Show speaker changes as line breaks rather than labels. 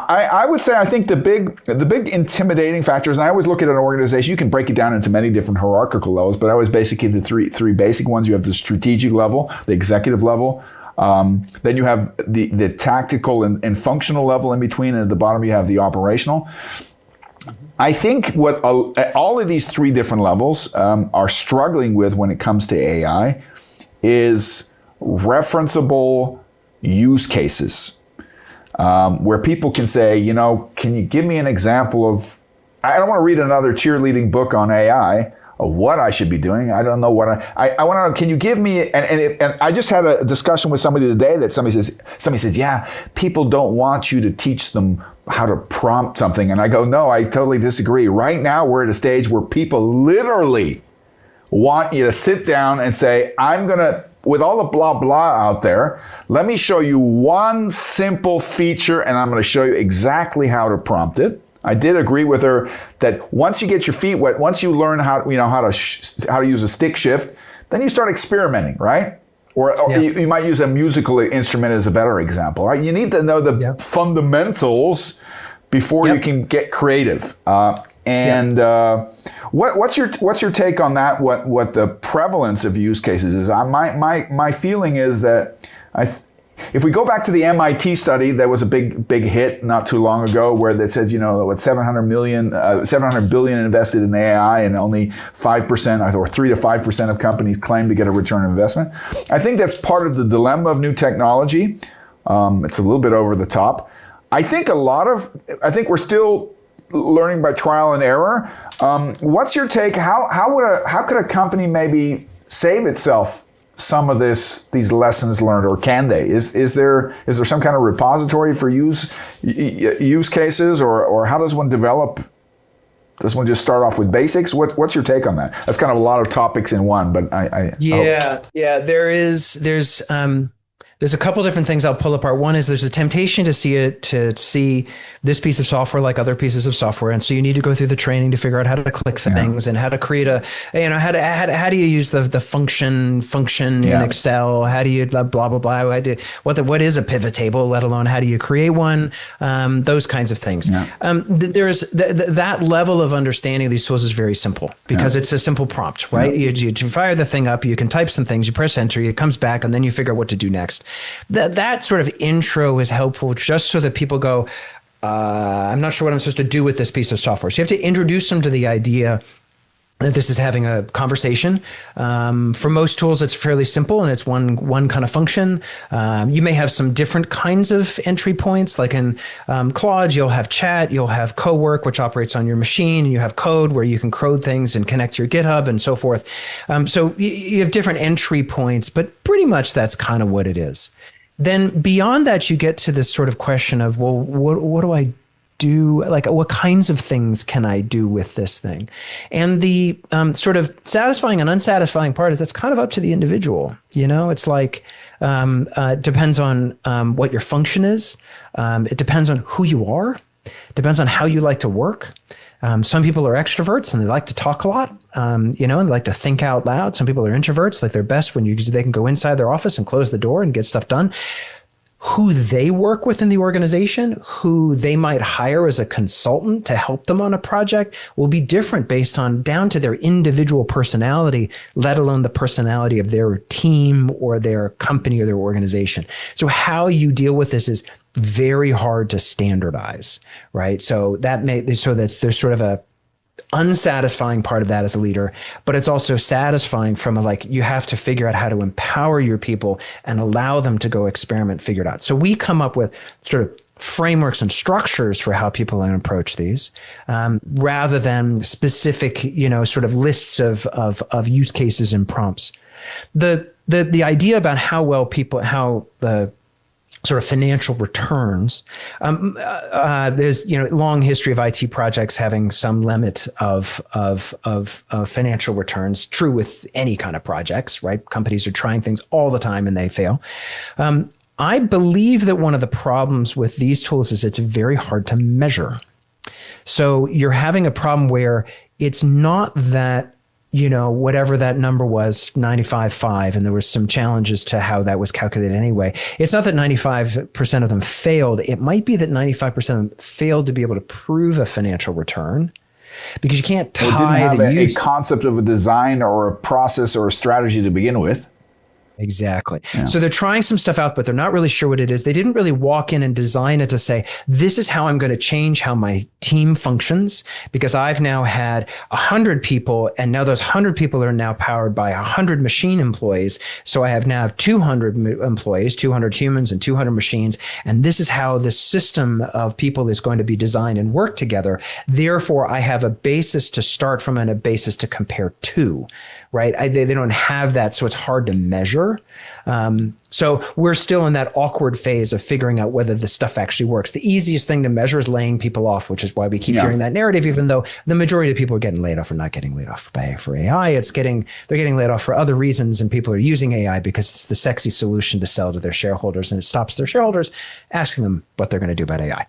I would say I think the big intimidating factors, and I always look at an organization, you can break it down into many different hierarchical levels, but I always basically the three basic ones. You have the strategic level, the executive level, then you have the tactical and functional level in between, and at the bottom you have the operational. I think what all of these three different levels are struggling with when it comes to AI is referenceable use cases. Where people can say, can you give me an example of, I don't want to read another cheerleading book on AI of what I should be doing. I don't know what I want to know. Can you give me, and I just had a discussion with somebody today that somebody says, yeah, people don't want you to teach them how to prompt something. And I go, no, I totally disagree. Right now, we're at a stage where people literally want you to sit down and say, with all the blah, blah out there, let me show you one simple feature and I'm going to show you exactly how to prompt it. I did agree with her that once you get your feet wet, once you learn how to use a stick shift, then you start experimenting, right? Or you might use a musical instrument as a better example, right? You need to know the fundamentals before you can get creative. What's your take on that? What the prevalence of use cases is? My feeling is that if we go back to the MIT study, that was a big hit not too long ago, where that says 700 billion invested in AI, and only 5% or 3 to 5% of companies claim to get a return on investment. I think that's part of the dilemma of new technology. It's a little bit over the top. I think we're still learning by trial and error. What's your take? How could a company maybe save itself some of these lessons learned, or can they? Is there some kind of repository for use cases, or how does one develop? Does one just start off with basics? What's your take on that? That's kind of a lot of topics in one, but there's a couple different things I'll pull apart. One is there's a temptation to see this piece of software like other pieces of software. And so you need to go through the training to figure out how to click things and how to create how do you use the function in Excel? How do you blah, blah, blah. What is a pivot table, let alone how do you create one? Those kinds of things. Yeah. There's that level of understanding of these tools is very simple because it's a simple prompt, right? Yeah. You fire the thing up, you can type some things, you press enter, it comes back, and then you figure out what to do next. That sort of intro is helpful just so that people go, I'm not sure what I'm supposed to do with this piece of software. So you have to introduce them to the idea that this is having a conversation. For most tools, it's fairly simple and it's one kind of function. You may have some different kinds of entry points, like in Claude, you'll have chat, you'll have co-work, which operates on your machine, and you have code where you can code things and connect to your GitHub and so forth. So you have different entry points, but pretty much that's kind of what it is. Then beyond that, you get to this sort of question of, well, what do I do? Like, what kinds of things can I do with this thing? And the sort of satisfying and unsatisfying part is that's kind of up to the individual. It's like, depends on what your function is. It depends on who you are. It depends on how you like to work. Some people are extroverts and they like to talk a lot, and they like to think out loud. Some people are introverts, like they're best when they can go inside their office and close the door and get stuff done. Who they work with in the organization, who they might hire as a consultant to help them on a project will be different based on down to their individual personality, let alone the personality of their team or their company or their organization. So how you deal with this is very hard to standardize, right? So there's sort of a unsatisfying part of that as a leader, but it's also satisfying from you have to figure out how to empower your people and allow them to go experiment, figure it out. So we come up with sort of frameworks and structures for how people can approach these, rather than specific, sort of lists of use cases and prompts. The idea about how the sort of financial returns. There's long history of IT projects having some limit of financial returns. True with any kind of projects, right? Companies are trying things all the time and they fail. I believe that one of the problems with these tools is it's very hard to measure. So you're having a problem where it's not that whatever that number was, 95.5, and there was some challenges to how that was calculated anyway. It's not that 95% of them failed. It might be that 95% of them failed to be able to prove a financial return, because you can't tie
a concept of a design or a process or a strategy to begin with.
Exactly. Yeah. So they're trying some stuff out, but they're not really sure what it is. They didn't really walk in and design it to say, this is how I'm going to change how my team functions, because I've now had 100 people, and now those 100 people are now powered by 100 machine employees. So I now have 200 employees, 200 humans and 200 machines. And this is how the system of people is going to be designed and work together. Therefore, I have a basis to start from and a basis to compare to. Right? They don't have that, so it's hard to measure. So we're still in that awkward phase of figuring out whether this stuff actually works. The easiest thing to measure is laying people off, which is why we keep hearing that narrative, even though the majority of people are getting laid off are not getting laid off for AI. They're getting laid off for other reasons, and people are using AI because it's the sexy solution to sell to their shareholders, and it stops their shareholders asking them what they're going to do about AI.